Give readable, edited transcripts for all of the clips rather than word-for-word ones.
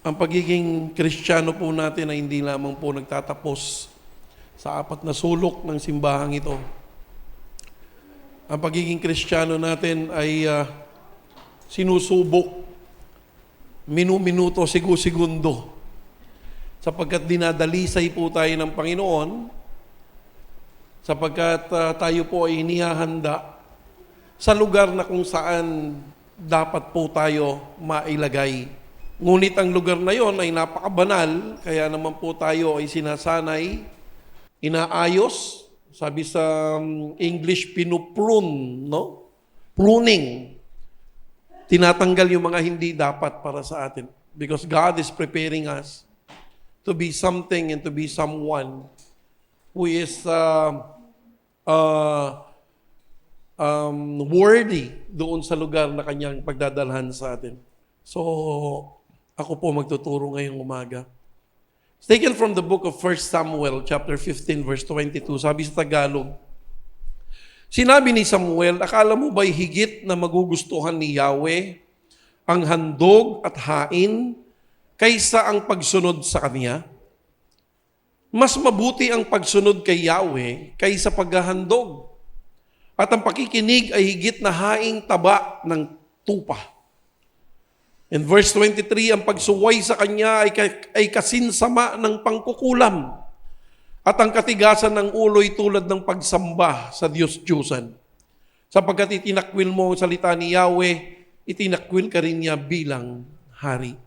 Ang pagiging Kristiyano po natin ay hindi lamang po nagtatapos sa 4 na sulok ng simbahang ito. Ang pagiging Kristiyano natin ay sinusubok minuto, segundo, sapagkat dinadalisay po tayo ng Panginoon, sapagkat tayo po ay inihahanda sa lugar na kung saan dapat po tayo mailagay. Ngunit ang lugar na yon ay napakabanal, kaya naman po tayo ay sinasanay, inaayos, sabi sa English, pinuprune, no? Pruning. Tinatanggal yung mga hindi dapat para sa atin. Because God is preparing us to be something and to be someone who is worthy doon sa lugar na kanyang pagdadalhan sa atin. So, ako po magtuturo ngayong umaga. It's taken from the book of 1 Samuel, chapter 15, verse 22. Sabi sa Tagalog, sinabi ni Samuel, akala mo ba'y higit na magugustuhan ni Yahweh ang handog at hain kaysa ang pagsunod sa Kanya? Mas mabuti ang pagsunod kay Yahweh kaysa paghahandog. At ang pakikinig ay higit na haing taba ng tupa. In verse 23, ang pagsuway sa Kanya ay kasinsama ng pangkukulam. At ang katigasan ng ulo'y tulad ng pagsamba sa Diyos-Diyusan. Sapagkat itinakwil mo ang salita ni Yahweh, itinakwil ka rin niya bilang hari.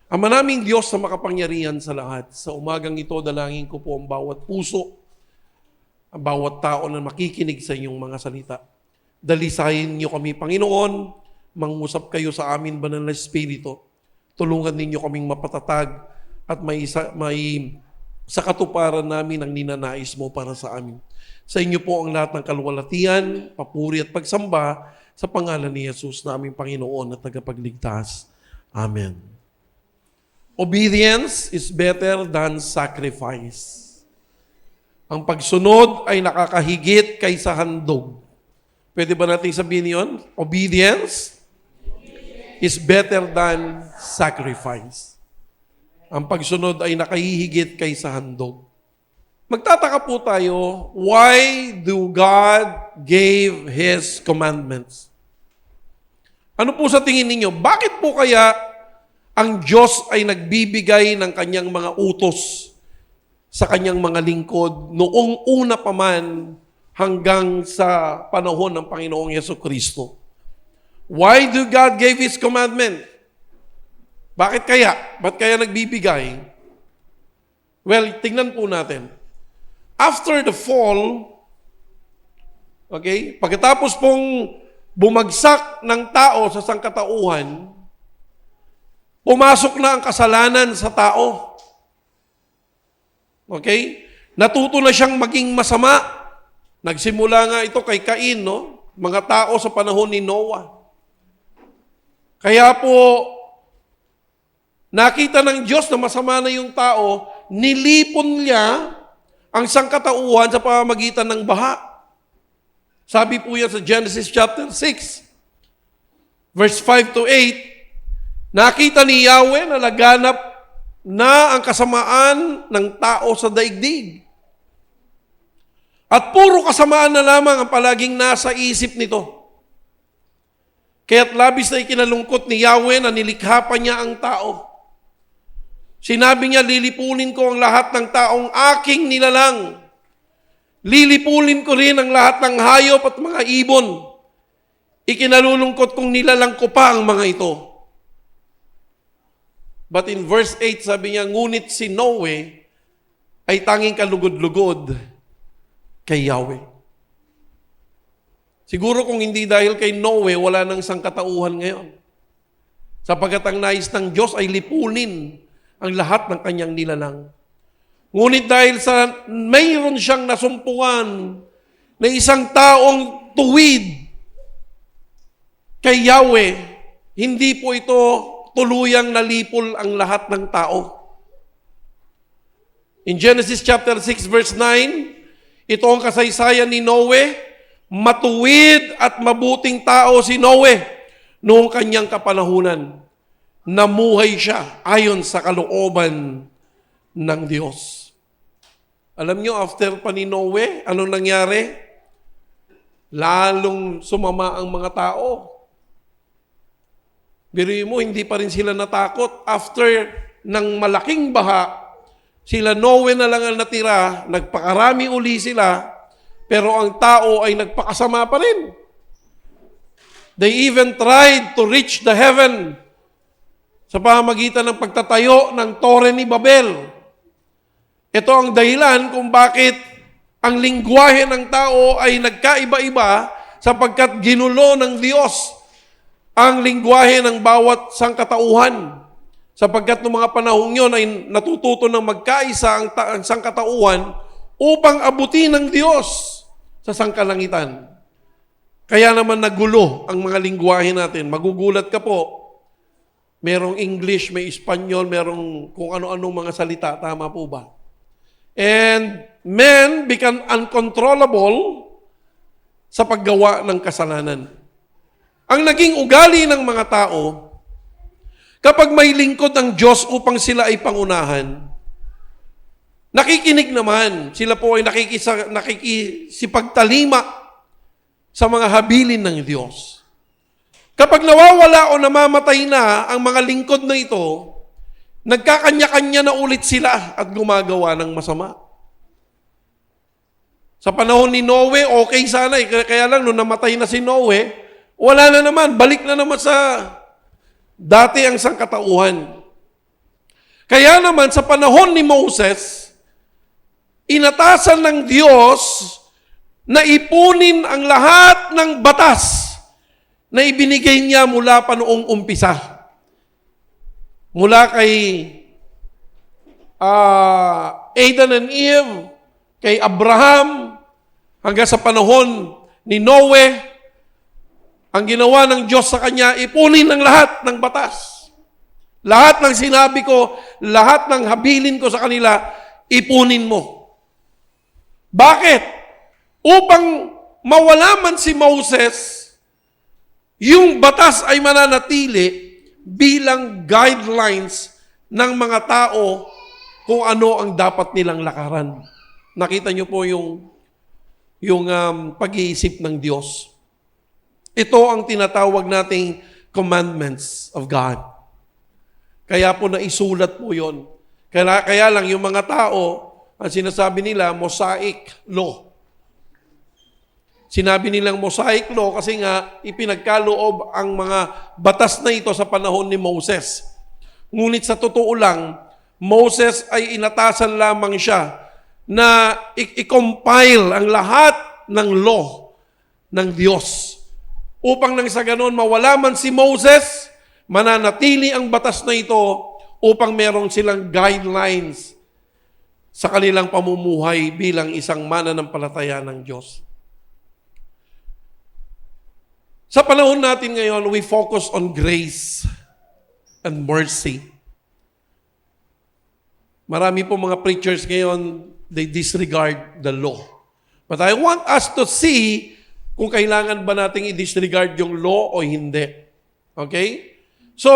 Ama naming Diyos na makapangyarihan sa lahat, sa umagang ito, dalangin ko po ang bawat puso, ang bawat tao na makikinig sa inyong mga salita. Dalisayin niyo kami, Panginoon, mangusap kayo sa amin, Banal na Espiritu. Tulungan ninyo kaming mapatatag at may sa katuparan namin ang ninanais mo para sa amin. Sa inyo po ang lahat ng kaluwalhatian, papuri at pagsamba sa pangalan ni Jesus na aming Panginoon at tagapagligtas. Amen. Obedience is better than sacrifice. Ang pagsunod ay nakakahigit kaysa handog. Pwede ba natin sabihin yon? Obedience is better than sacrifice. Ang pagsunod ay nakahihigit kaysa handog. Magtataka po tayo, why do God gave His commandments? Ano po sa tingin ninyo? Bakit po kaya ang Diyos ay nagbibigay ng kanyang mga utos sa kanyang mga lingkod noong una pa man hanggang sa panahon ng Panginoong Jesucristo? Why do God give His commandment? Bakit kaya? Ba't kaya nagbibigay? Well, tingnan po natin. After the fall, okay, pagkatapos pong bumagsak ng tao sa sangkatauhan, pumasok na ang kasalanan sa tao. Okay? Natuto na siyang maging masama. Nagsimula nga ito kay Cain, no? Mga tao sa panahon ni Noah. Kaya po, nakita ng Diyos na masama na yung tao, nilipon niya ang sangkatauhan sa pamamagitan ng baha. Sabi po yan sa Genesis chapter 6, verse 5 to 8, nakita ni Yahweh na laganap na ang kasamaan ng tao sa daigdig. At puro kasamaan na lamang ang palaging nasa isip nito. Kaya't labis na ikinalungkot ni Yahweh na nilikha pa niya ang tao. Sinabi niya, lilipunin ko ang lahat ng taong aking nilalang. Lilipunin ko rin ang lahat ng hayop at mga ibon. Ikinalulungkot kong nilalang ko pa ang mga ito. But in verse 8, sabi niya, ngunit si Noe ay tanging kalugod-lugod kay Yahweh. Siguro kung hindi dahil kay Noe, wala nang sangkatauhan ngayon. Sapagkat ang nais ng Diyos ay lipunin ang lahat ng kanyang nilalang. Ngunit dahil sa mayroon siyang nasumpungan na isang taong tuwid kay Yahweh, hindi po ito tuluyang nalipol ang lahat ng tao. In Genesis chapter 6 verse 9, ito ang kasaysayan ni Noe. Matuwid at mabuting tao si Noe noong kanyang kapanahunan. namuhay siya ayon sa kalooban ng Diyos. Alam nyo, after pa ni Noe, anong nangyari? Lalong sumama ang mga tao. Biruin mo, hindi pa rin sila natakot. After ng malaking baha, sila Noe na lang ang natira, nagpakarami uli sila, pero ang tao ay nagpakasama pa rin. They even tried to reach the heaven sa pamamagitan ng pagtatayo ng Tore ni Babel. Ito ang dahilan kung bakit ang lingwahe ng tao ay nagkaiba-iba sapagkat ginulo ng Diyos ang lingwahe ng bawat sangkatauhan. Sapagkat noong mga panahong yun ay natututo ng magkaisa ang sangkatauhan upang abutin ng Diyos sa sangkalangitan. Kaya naman nagulo ang mga lingwahe natin. Magugulat ka po. Merong English, may Espanyol, merong kung ano-anong mga salita. Tama po ba? And men become uncontrollable sa paggawa ng kasalanan. Ang naging ugali ng mga tao, kapag may lingkod ng Diyos upang sila ay pangunahan, nakikinig naman. Sila po ay nakikisipagtalima sa mga habilin ng Diyos. Kapag nawawala o namamatay na ang mga lingkod na ito, nagkakanya-kanya na ulit sila at gumagawa ng masama. Sa panahon ni Noe, okay sana. Kaya lang, nung namatay na si Noe, wala na naman. Balik na naman sa dati ang sangkatauhan. Kaya naman, sa panahon ni Moses, inatasan ng Diyos na ipunin ang lahat ng batas na ibinigay niya mula pa noong umpisa. Mula kay Adam and Eve, kay Abraham, hanggang sa panahon ni Noe, ang ginawa ng Diyos sa kanya, ipunin ang lahat ng batas. Lahat ng sinabi ko, lahat ng habilin ko sa kanila, ipunin mo. Bakit? Upang mawala man si Moses, yung batas ay mananatili bilang guidelines ng mga tao kung ano ang dapat nilang lakaran. Nakita niyo po yung pag-iisip ng Diyos. Ito ang tinatawag nating commandments of God. Kaya po naisulat po yon. Kaya lang yung mga tao, ang sinasabi nila, Mosaic law. Sinabi nilang Mosaic law kasi nga ipinagkaloob ang mga batas na ito sa panahon ni Moses. Ngunit sa totoo lang, Moses ay inatasan lamang siya na i-compile ang lahat ng law ng Diyos. Upang nang sa ganon mawala man si Moses, mananatili ang batas na ito upang merong silang guidelines sa kanilang pamumuhay bilang isang mananampalataya ng Diyos. Sa panahon natin ngayon, we focus on grace and mercy. Marami po mga preachers ngayon, they disregard the law. But I want us to see kung kailangan ba nating i-disregard yung law o hindi. Okay? So,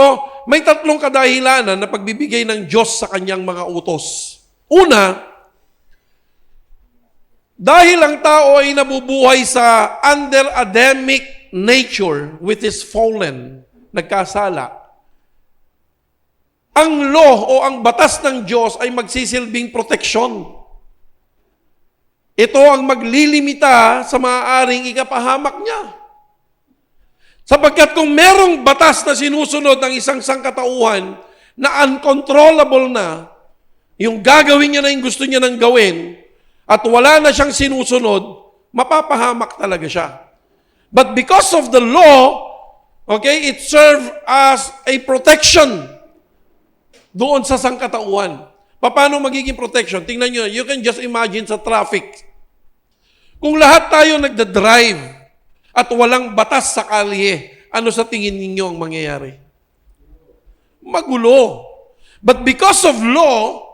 may tatlong kadahilanan na pagbibigay ng Diyos sa kanyang mga utos. Una, dahil ang tao ay nabubuhay sa under Adamic nature which is fallen, nagkasala, ang law o ang batas ng Diyos ay magsisilbing proteksyon. Ito ang maglilimita sa maaaring ikapahamak niya. Sapagkat kung merong batas na sinusunod ng isang sangkatauhan na uncontrollable na, yung gagawin niya na yung gusto niya nang gawin, at wala na siyang sinusunod, mapapahamak talaga siya. But because of the law, okay, it served as a protection doon sa sangkatauhan. Paano magiging protection? Tingnan nyo, you can just imagine sa traffic. Kung lahat tayo nagda-drive at walang batas sa kalye, ano sa tingin ninyo ang mangyayari? Magulo. But because of law,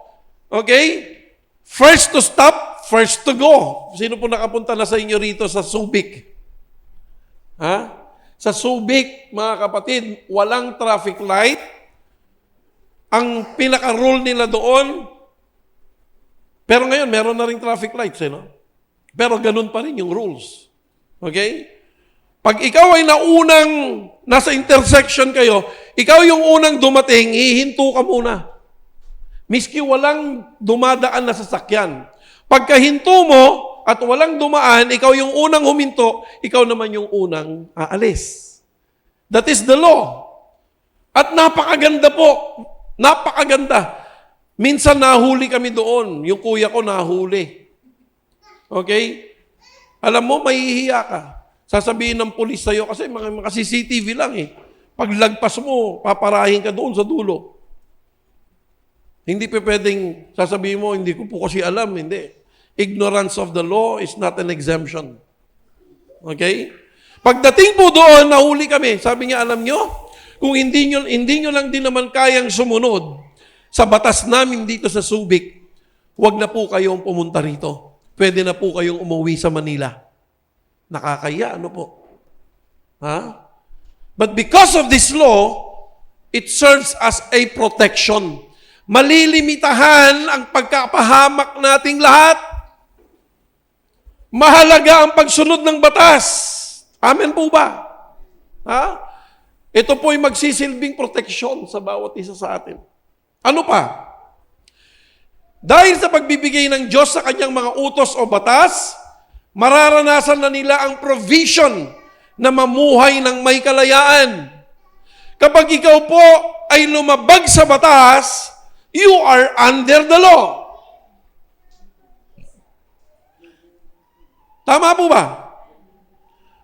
okay, first to stop, first to go. Sino po nakapunta na sa inyo rito sa Subic? Ha? Sa Subic, mga kapatid, walang traffic light, ang pinaka-rule nila doon, pero ngayon, meron na rin traffic lights, no? Pero ganun pa rin yung rules. Okay? Pag ikaw ay naunang, nasa intersection kayo, ikaw yung unang dumating, hihinto ka muna. Miski walang dumadaan na sasakyan. Pagkahinto mo, at walang dumaan, ikaw yung unang huminto, ikaw naman yung unang aalis. That is the law. At napakaganda po. Napakaganda. Minsan nahuli kami doon. Yung kuya ko nahuli. Okay? Alam mo, mahihiya ka. Sasabihin ng pulis sa'yo, kasi mga CCTV lang eh. Paglagpas mo, paparahin ka doon sa dulo. Hindi pa pwedeng sasabihin mo, hindi ko po kasi alam. Hindi. Ignorance of the law is not an exemption. Okay? Pagdating po doon, nahuli kami. Sabi niya, alam nyo, kung hindi nyo lang din naman kayang sumunod sa batas namin dito sa Subic, huwag na po kayong pumunta rito. Pwede na po kayong umuwi sa Manila. Nakakaya, ano po? Ha? But because of this law, it serves as a protection. Malilimitahan ang pagkapahamak nating lahat. Mahalaga ang pagsunod ng batas. Amen po ba? Ha? Ito po ay magsisilbing proteksyon sa bawat isa sa atin. Ano pa? Dahil sa pagbibigay ng Diyos sa kanyang mga utos o batas, mararanasan na nila ang provision na mamuhay ng may kalayaan. Kapag ikaw po ay lumabag sa batas, you are under the law. Tama po ba?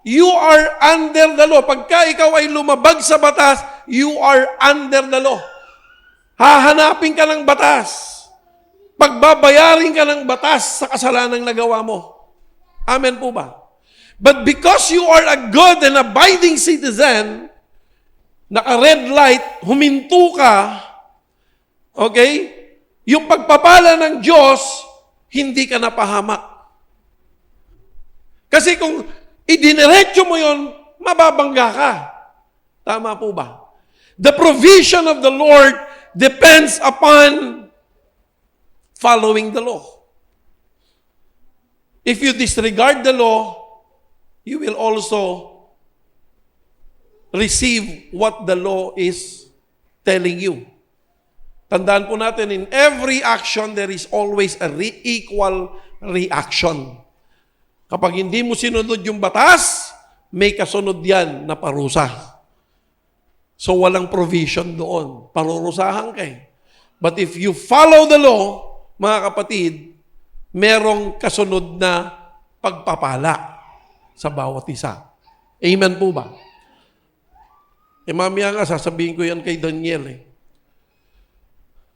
You are under the law. Pagka ikaw ay lumabag sa batas, you are under the law. Hahanapin ka ng batas. Pagbabayarin ka ng batas sa kasalanang nagawa mo. Amen po ba? But because you are a good and abiding citizen, naka-red light, huminto ka, okay? Yung pagpapala ng Diyos, hindi ka napahamak. Kasi kung idiniretso mo yon, mababangga ka. Tama po ba? The provision of the Lord depends upon following the law. If you disregard the law, you will also receive what the law is telling you. Tandaan po natin, in every action, there is always a equal reaction. Kapag hindi mo sinunod yung batas, may kasunod yan na parusa. So walang provision doon. Parurusahan ka eh. But if you follow the law, mga kapatid, merong kasunod na pagpapala sa bawat isa. Amen po ba? Mamaya nga, sasabihin ko yan kay Daniel eh.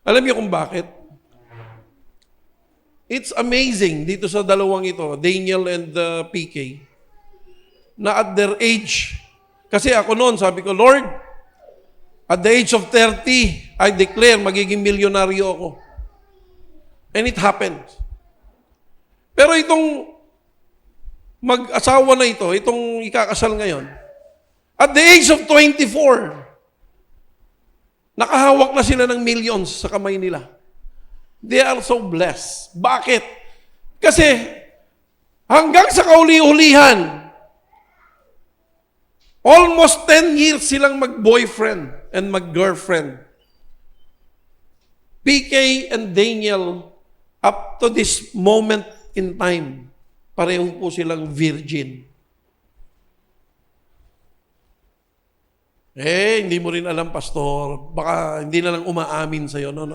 Alam niyo kung bakit? It's amazing dito sa dalawang ito, Daniel and PK, na at their age, kasi ako noon, sabi ko, Lord, at the age of 30, I declare, magiging milyonaryo ako. And it happened. Pero itong mag-asawa na ito, itong ikakasal ngayon, at the age of 24, nakahawak na sila ng millions sa kamay nila. They are so blessed. Bakit? Kasi hanggang sa kauli-ulihan, almost 10 years silang mag-boyfriend and mag-girlfriend. PK and Daniel, up to this moment in time, pareho po silang virgin. Hindi mo rin alam, pastor. Baka hindi na lang umaamin sa'yo. No.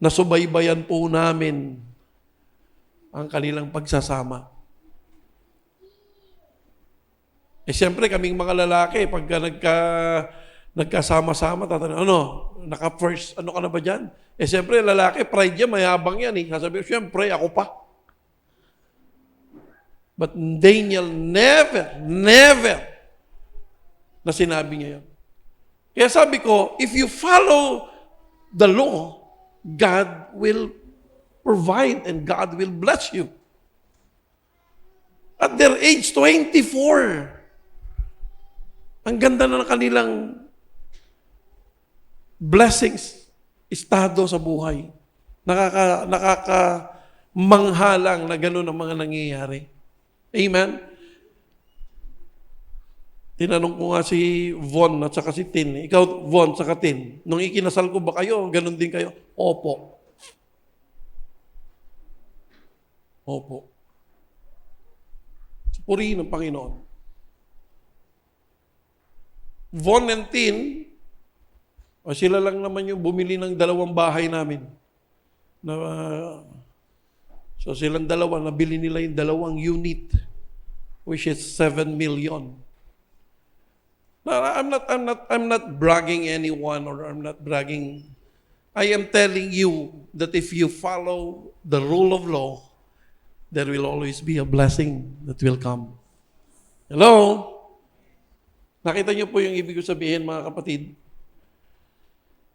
Nasubaybayan po namin ang kanilang pagsasama. Siyempre, kaming mga lalaki, pagka nagkasama-sama, tatanong, naka-first, ano ka na ba dyan? Siyempre, lalaki, pride yan, mayabang yan. Sasabihin, siyempre, ako pa. But Daniel never, na sinabi niya yan. Kaya sabi ko, if you follow the law, God will provide and God will bless you. At their age, 24, ang ganda na ng kanilang blessings, estado sa buhay. Manghalang na gano'n ang mga nangyayari. Amen? Tinanong ko nga si Von at saka si Tin. Ikaw, Von, saka Tin, nung ikinasal ko ba kayo, gano'n din kayo? Opo. Opo. Purihin ng Panginoon. Von and Tin, sila lang naman yung bumili ng 2 bahay namin. So silang dalawa, nabili nila yung 2 unit, which is 7 million. No, I'm not bragging anyone or I'm not bragging. I am telling you that if you follow the rule of law, there will always be a blessing that will come. Hello? Nakita niyo po yung ibig ko sabihin, mga kapatid?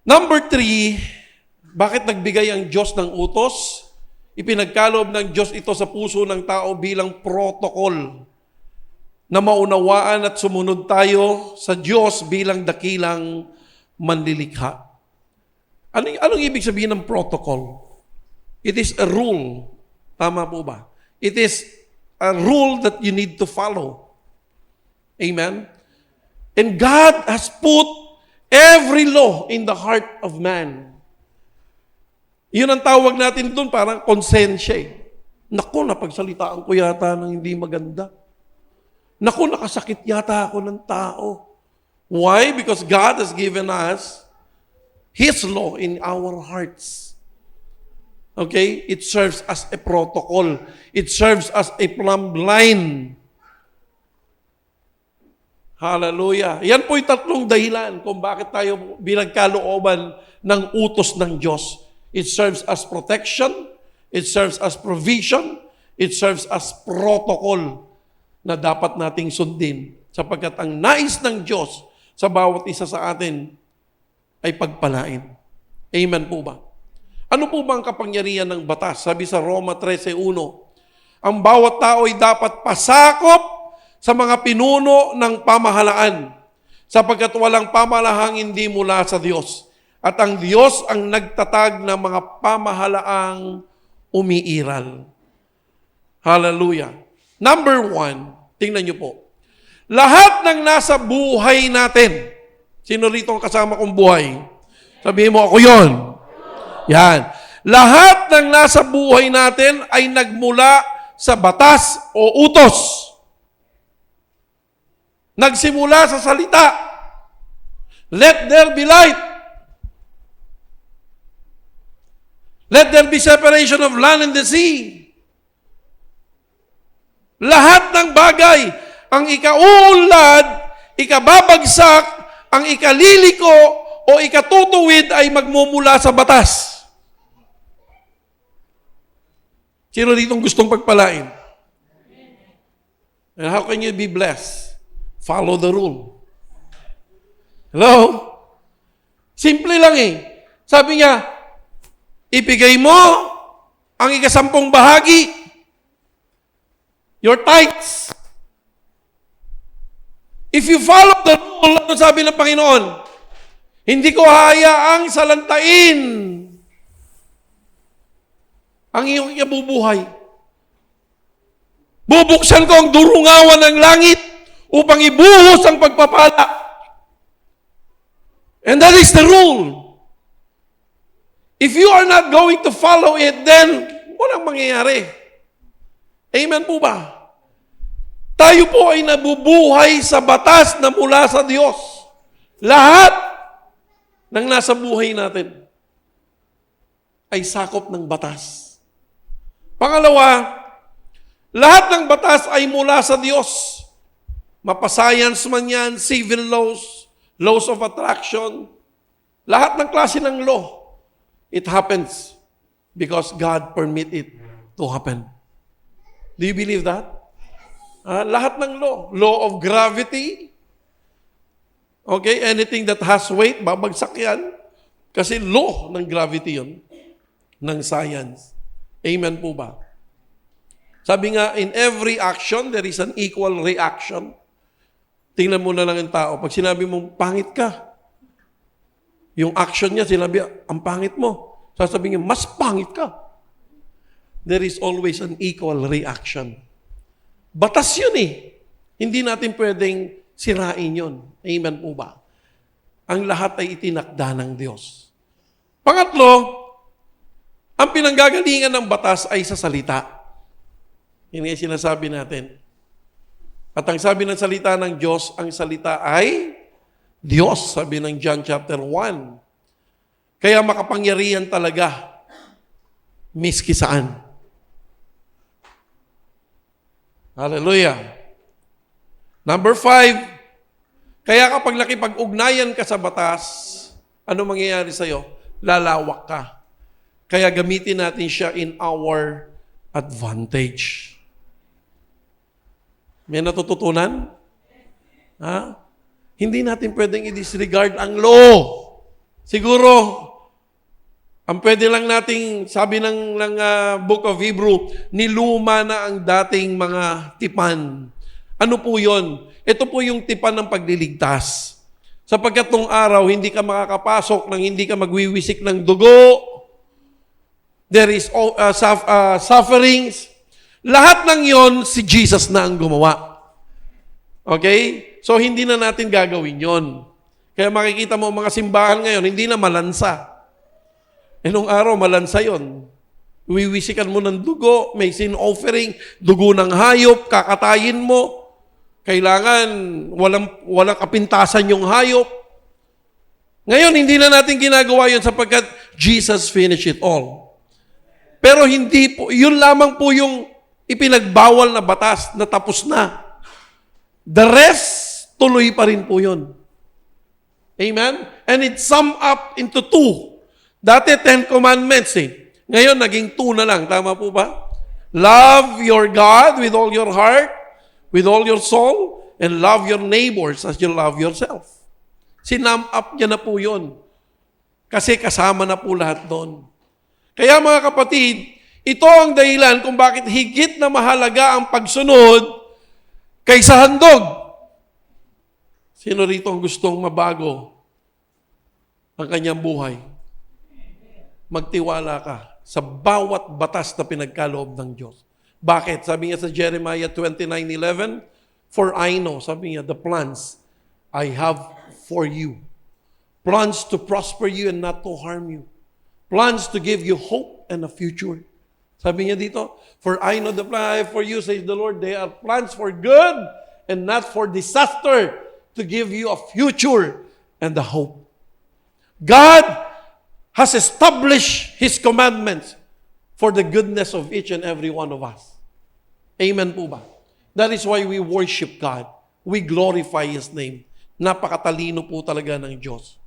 Number 3, bakit nagbigay ang Diyos ng utos? Ipinagkaloob ng Diyos ito sa puso ng tao bilang protocol na maunawaan at sumunod tayo sa Diyos bilang dakilang manlilikha. Anong ibig sabihin ng protocol? It is a rule. Tama po ba? It is a rule that you need to follow. Amen? And God has put every law in the heart of man. Yun ang tawag natin doon, parang konsensya. Naku, napagsalitaan ko yata ng hindi maganda. Naku, nakasakit yata ako ng tao. Why? Because God has given us His law in our hearts. Okay? It serves as a protocol. It serves as a plumb line. Hallelujah. Yan po yung 3 dahilan kung bakit tayo binagkalooban ng utos ng Diyos. It serves as protection, it serves as provision, it serves as protocol na dapat nating sundin. Sapagkat ang nais ng Diyos sa bawat isa sa atin ay pagpalain. Amen po ba? Ano po ba ang kapangyarihan ng batas? Sabi sa Roma 13:1, ang bawat tao ay dapat pasakop sa mga pinuno ng pamahalaan, sapagkat walang pamalahang hindi mula sa Diyos. At ang Diyos ang nagtatag ng mga pamahalaang umiiral. Hallelujah. Number 1, tingnan niyo po. Lahat ng nasa buhay natin, sino rito ang kasama kong buhay? Sabihin mo, ako yon. Yan. Lahat ng nasa buhay natin ay nagmula sa batas o utos. Nagsimula sa salita. Let there be light. Let there be separation of land and the sea. Lahat ng bagay, ang ikauunlad, ikababagsak, ang ikaliliko, o ikatutuwid ay magmumula sa batas. Sino ditong gustong pagpalain? And how can you be blessed? Follow the rule. Hello? Simple lang eh. Sabi niya, ibigay mo ang 10 bahagi. Your tithes. If you follow the rule, ano sabi ng Panginoon? Hindi ko hayaang salantain ang iyong ikabubuhay. Bubuksan ko ang durungawan ng langit upang ibuhos ang pagpapala. And that is the rule. If you are not going to follow it, then walang mangyayari. Amen po ba? Tayo po ay nabubuhay sa batas na mula sa Diyos. Lahat ng nasa buhay natin ay sakop ng batas. Pangalawa, lahat ng batas ay mula sa Diyos. Mapa-science man yan, civil laws, laws of attraction, lahat ng klase ng law, it happens because God permit it to happen. Do you believe that? Lahat ng law of gravity, okay, anything that has weight, babagsak yan. Kasi law ng gravity yun, ng science. Amen po ba? Sabi nga, in every action, there is an equal reaction. Tingnan mo na lang ang tao. Pag sinabi mong, pangit ka, Yung action niya, sinabi, ang pangit mo. Sasabihin niya, mas pangit ka. There is always an equal reaction. Batas yun eh. Hindi natin pwedeng sirain yun. Amen po ba? Ang lahat ay itinakda ng Diyos. Pangatlo, ang pinanggagalingan ng batas ay sa salita. Yun nga sinasabi natin. At ang sabi ng salita ng Diyos, ang salita ay Diyos, sabi ng John chapter 1. Kaya makapangyarihan talaga, miski saan. Hallelujah. Number 5, kaya kapag nakipag-ugnayan ka sa batas, ano mangyayari sa'yo? Lalawak ka. Kaya gamitin natin siya in our advantage. May natututunan? Ha? Hindi natin pwedeng i-disregard ang law. Siguro, ang pwede lang nating, sabi ng Book of Hebrew, niluma na ang dating mga tipan. Ano po yon? Ito po yung tipan ng pagliligtas. Sapagkat nung araw, hindi ka makakapasok nang hindi ka magwiwisik ng dugo. There is sufferings. Lahat ng yon, si Jesus na ang gumawa. Okay? So, hindi na natin gagawin yon. Kaya makikita mo mga simbahan ngayon, hindi na malansa. Nung araw, malansa yon. Wiwisikan mo ng dugo, may sin offering, dugo ng hayop, kakatayin mo. Kailangan walang kapintasan yung hayop. Ngayon, hindi na natin ginagawa yon sapagkat Jesus finished it all. Pero hindi po, yun lamang po yung ipinagbawal na batas na tapos na. The rest, tuloy pa rin po yun. Amen? And it sum up into 2. Dati 10 commandments eh. Ngayon, naging 2 na lang. Tama po ba? Love your God with all your heart, with all your soul, and love your neighbors as you love yourself. Sinum up niya na po yun. Kasi kasama na po lahat doon. Kaya mga kapatid, ito ang dahilan kung bakit higit na mahalaga ang pagsunod kaysa handog. Sino rito ang gustong mabago ang kanyang buhay? Magtiwala ka sa bawat batas na pinagkaloob ng Diyos. Bakit? Sabi niya sa Jeremiah 29:11, for I know, sabi niya, the plans I have for you. Plans to prosper you and not to harm you. Plans to give you hope and a future. Sabi niya dito, for I know the plan I have for you, says the Lord, they are plans for good and not for disaster, to give you a future and a hope. God has established His commandments for the goodness of each and every one of us. Amen po ba? That is why we worship God. We glorify His name. Napakatalino po talaga ng Diyos.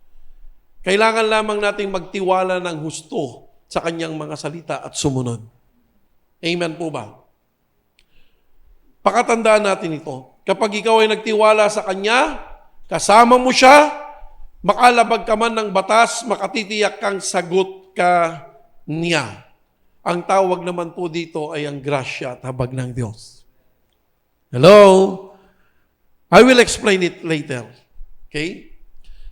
Kailangan lamang nating magtiwala ng husto sa Kanyang mga salita at sumunod. Amen po ba? Pakatandaan natin ito. Kapag ikaw ay nagtiwala sa Kanya, kasama mo siya, makalabag ka man ng batas, makatitiyak kang sagot ka niya. Ang tawag naman po dito ay ang grasya at habag ng Diyos. Hello? I will explain it later. Okay?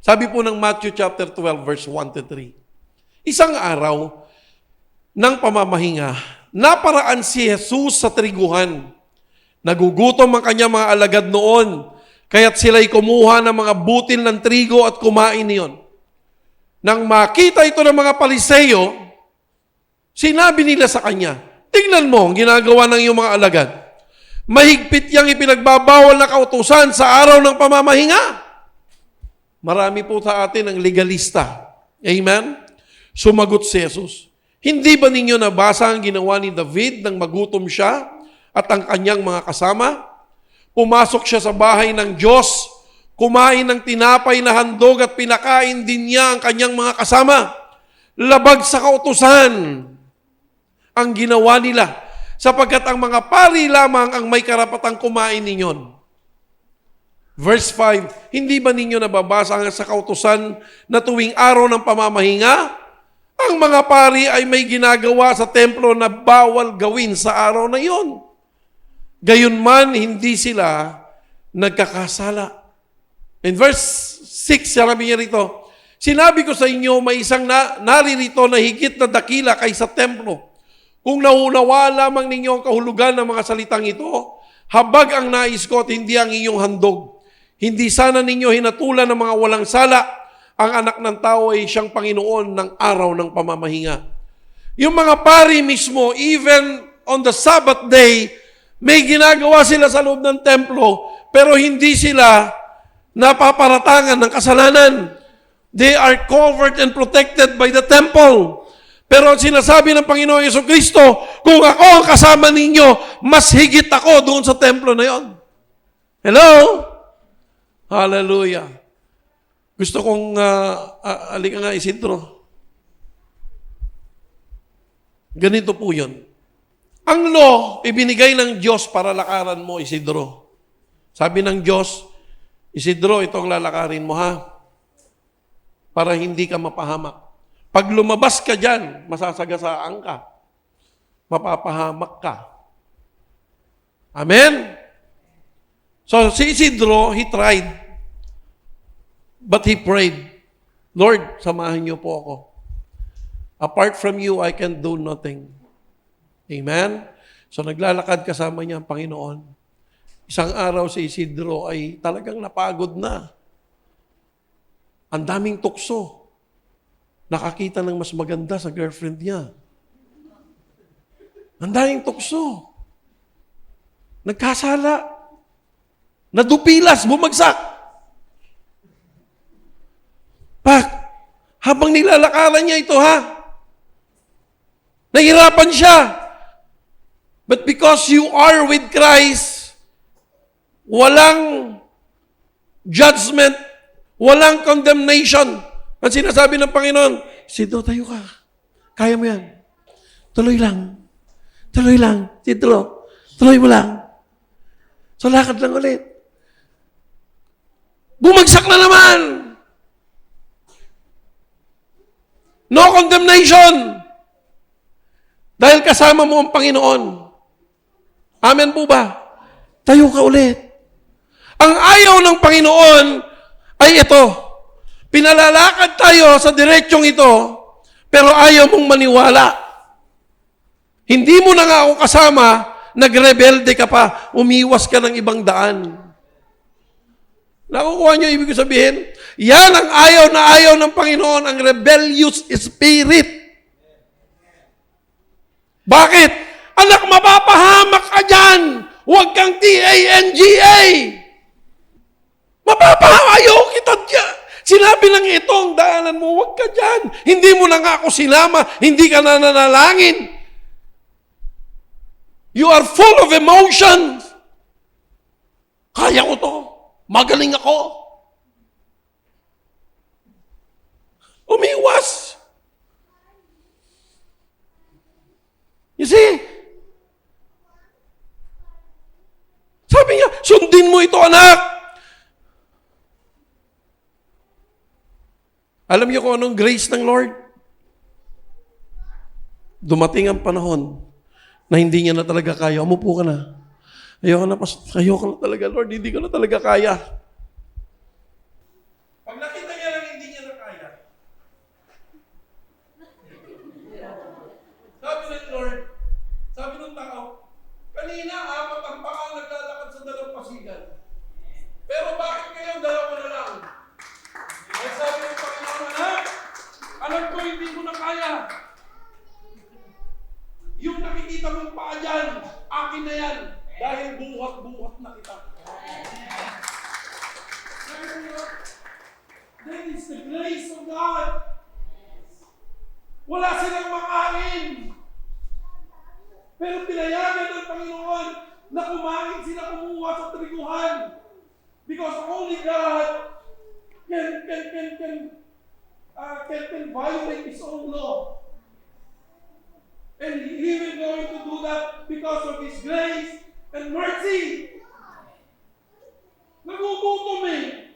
Sabi po ng Matthew chapter 12 verse 1-3. Isang araw ng pamamahinga, naparaan si Jesus sa triguhan. Nagugutom ang kanyang mga alagad noon, kaya't sila'y kumuha ng mga butil ng trigo at kumain niyon. Nang makita ito ng mga Pariseyo, sinabi nila sa kanya, tingnan mo ang ginagawa ng iyong mga alagad. Mahigpit yang ipinagbabawal na kautusan sa araw ng pamamahinga. Marami po sa atin ang legalista. Amen? Sumagot si Jesus, hindi ba ninyo nabasa ang ginawa ni David nang magutom siya at ang kanyang mga kasama? Pumasok siya sa bahay ng Diyos, kumain ng tinapay na handog at pinakain din niya ang kanyang mga kasama. Labag sa kautusan ang ginawa nila, sapagkat ang mga pari lamang ang may karapatang kumain ninyon. Verse 5, hindi ba ninyo nababasa sa kautusan na tuwing araw ng pamamahinga, ang mga pari ay may ginagawa sa templo na bawal gawin sa araw na iyon? Gayunman, hindi sila nagkakasala. In verse 6, sabi niya rito, Sinabi ko sa inyo, may isang naririto na higit na dakila kaysa templo. Kung nauunawa lamang ninyo ang kahulugan ng mga salitang ito, habag ang nais ko at hindi ang inyong handog. Hindi sana ninyo hinatulan ng mga walang sala. Ang anak ng tao ay siyang Panginoon ng araw ng pamamahinga. Yung mga pari mismo, even on the Sabbath day, may ginagawa sila sa loob ng templo, pero hindi sila napaparatangan ng kasalanan. They are covered and protected by the temple. Pero ang sinasabi ng Panginoong Jesucristo, kung ako ang kasama ninyo, mas higit ako doon sa templo na yon. Hello? Hallelujah. Gusto kong, alika nga Isidro. Ganito po yun. Ang law, ibinigay ng Diyos para lakaran mo, Isidro. Sabi ng Diyos, Isidro, itong lalakarin mo ha, para hindi ka mapahamak. Pag lumabas ka dyan, masasagasaan ka. Mapapahamak ka. Amen? So, si Isidro, he tried. But he prayed, Lord, samahan niyo po ako. Apart from you, I can do nothing. Amen? So, naglalakad kasama niya ang Panginoon. Isang araw si Isidro ay talagang napagod na. Ang daming tukso. Nakakita ng mas maganda sa girlfriend niya. Ang daming tukso. Nagkasala. Nadupilas, bumagsak. Habang nilalakaran niya ito nahirapan siya. But because you are with Christ, walang judgment, walang condemnation. Ang sinasabi ng Panginoon, Sidro, tayo ka. Kaya mo yan. Tuloy lang. Tuloy lang. Sidro, tuloy mo lang. So, lakad lang ulit. Bumagsak na naman. No condemnation. Dahil kasama mo ang Panginoon. Amen po ba? Tayo ka ulit. Ang ayaw ng Panginoon ay ito. Pinalalakad tayo sa diretsyong ito, pero ayaw mong maniwala. Hindi mo na nga ako kasama, nagrebelde ka pa, umiwas ka ng ibang daan. Nakukuha niyo ibig sabihin? Yan ang ayaw ng Panginoon, ang rebellious spirit. Bakit? Anak, mapapahamak ka dyan. Huwag kang TANGA. Mapapahamak, ayaw kita dyan. Sinabi lang ito ang daanan mo, huwag ka dyan. Hindi mo na nga ako sinama, hindi ka na nanalangin. You are full of emotions. Kaya ko to. Magaling ako. Umiwas. You see? Sabi niya, sundin mo ito, anak. Alam niyo kung anong grace ng Lord? Dumating ang panahon na hindi niya na talaga kaya. Umupo ka na. Ayoko na talaga, Lord. Hindi ko na talaga kaya. Pag nakita niya lang hindi niya na kaya, sabi ng Lord, sabi ng tao, kanina, 4 ang paa naglalakad sa dalampasigan. Pero bakit kayo 2 na lang? Ay sabi ng Panginoon, alam ko hindi ko na kaya. Yung nakikita mong paa dyan, akin na yan. Dahil buhat-buhat na kita. That is the grace of God. Wala silang makain. Pero pinayagan ng Panginoon na kumain sila kumuha sa triguhan. Because only God can violate His own law. And He will going to do that because of His grace and mercy. Nagugutom eh.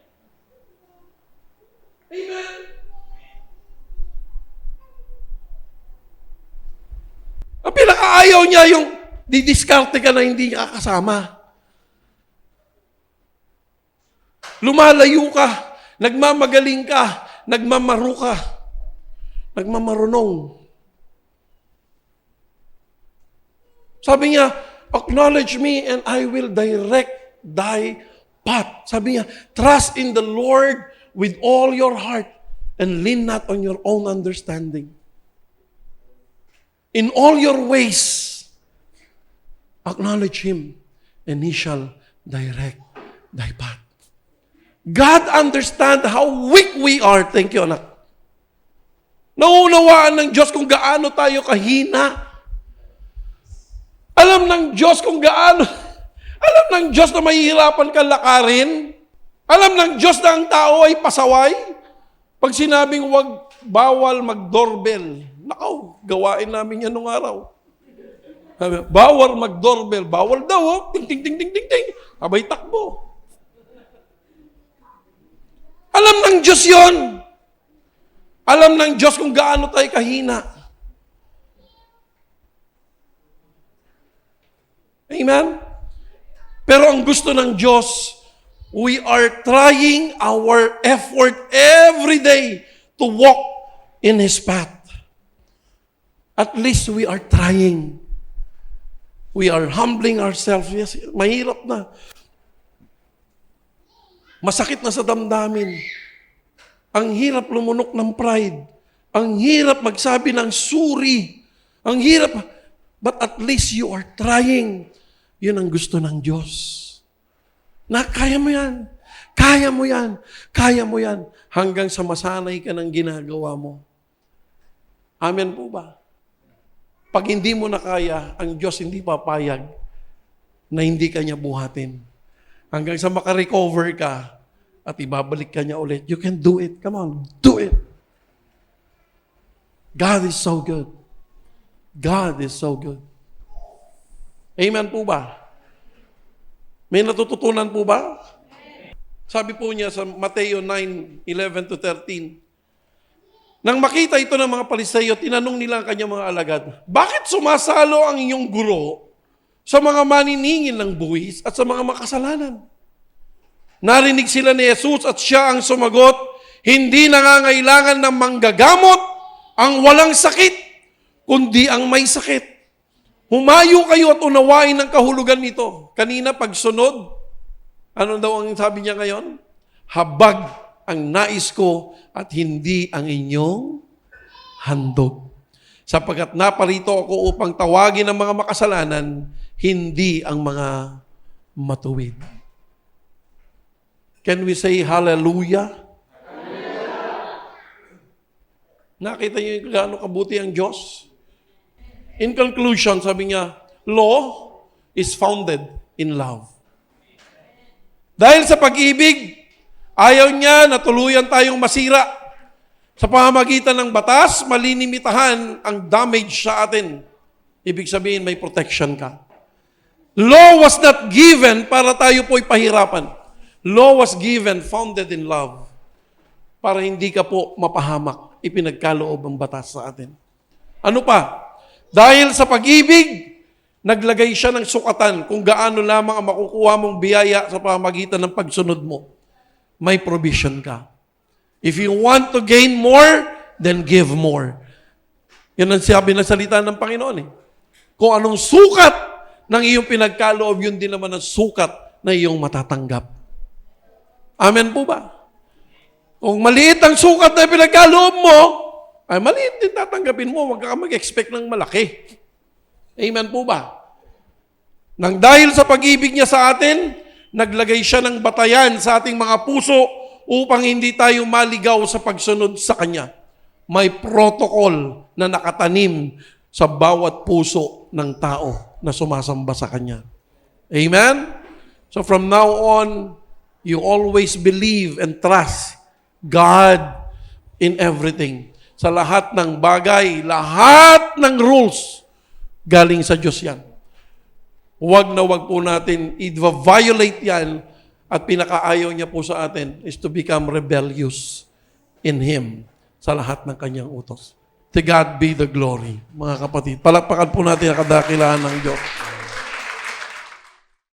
Amen? Ang pinakaayaw niya yung didiskarte ka na hindi niya kasama. Lumalayo ka, nagmamagaling ka, nagmamaru ka. Nagmamarunong. Sabi niya, acknowledge me and I will direct thy path. Sabi niya, trust in the Lord with all your heart and lean not on your own understanding. In all your ways, acknowledge Him and He shall direct thy path. God understands how weak we are. Thank you, anak. Nauunawaan ng Diyos kung gaano tayo kahina. Alam ng Diyos kung gaano. Alam ng Diyos na mahihirapan ka lakarin. Alam ng Diyos na ang tao ay pasaway. Pag sinabing bawal mag-doorbell, nakaw, gawain namin yan nung araw. Bawal mag-doorbell, bawal daw, oh. Ting, ting, ting, ting, ting, ting. Abay takbo. Alam ng Diyos yon. Alam ng Diyos kung gaano tayo kahina. Amen? Pero ang gusto ng Diyos, we are trying our effort every day to walk in His path. At least we are trying. We are humbling ourselves. Yes, mahirap na. Masakit na sa damdamin. Ang hirap lumunok ng pride. Ang hirap magsabi ng suri. Ang hirap. But at least you are trying. Yun ang gusto ng Diyos. Na kaya mo yan. Kaya mo yan. Kaya mo yan. Hanggang sa masanay ka ng ginagawa mo. Amen po ba? Pag hindi mo na kaya, ang Diyos hindi papayag na hindi ka niya buhatin. Hanggang sa makarecover ka at ibabalik ka niya ulit. You can do it. Come on, do it. God is so good. God is so good. Amen po ba? May natututunan po ba? Sabi po niya sa Mateo 9:11 to 13, nang makita ito ng mga Pariseyo, tinanong nila ang kanyang mga alagad, bakit sumasalo ang inyong guro sa mga maniningil ng buwis at sa mga makasalanan? Narinig sila ni Jesus at siya ang sumagot, hindi nangangailangan ng manggagamot ang walang sakit, kundi ang may sakit. Humayo kayo at unawain ang kahulugan nito. Kanina pagsunod, ano daw ang sabi niya ngayon? Habag ang nais ko at hindi ang inyong handog. Sapagkat naparito ako upang tawagin ang mga makasalanan, hindi ang mga matuwid. Can we say hallelujah? Nakita niyo kung gaano kabuti ang Diyos? In conclusion, sabi niya, law is founded in love. Dahil sa pag-ibig, ayaw niya na tuluyan tayong masira. Sa pamamagitan ng batas, malinimitahan ang damage sa atin. Ibig sabihin, may protection ka. Law was not given para tayo po'y pahirapan. Law was given, founded in love. Para hindi ka po mapahamak. Ipinagkaloob ang batas sa atin. Ano pa? Dahil sa pag-ibig, naglagay siya ng sukatan kung gaano lamang ang makukuha mong biyaya sa pamamagitan ng pagsunod mo. May provision ka. If you want to gain more, then give more. Yan ang sabi ng salita ng Panginoon eh. Kung anong sukat ng iyong pinagkaloob, yun din naman ang sukat na iyong matatanggap. Amen po ba? Kung maliit ang sukat na pinagkaloob mo, ay maliit din tatanggapin mo. Huwag ka mag-expect ng malaki. Amen po ba? Nang dahil sa pag-ibig niya sa atin, naglagay siya ng batayan sa ating mga puso upang hindi tayo maligaw sa pagsunod sa Kanya. May protocol na nakatanim sa bawat puso ng tao na sumasamba sa Kanya. Amen? So from now on, you always believe and trust God in everything. Sa lahat ng bagay, lahat ng rules, galing sa Diyos yan. Huwag na huwag po natin i-violate yan at pinakaayaw niya po sa atin is to become rebellious in Him sa lahat ng Kanyang utos. To God be the glory, mga kapatid. Palakpakan po natin ang kadakilaan ng Diyos.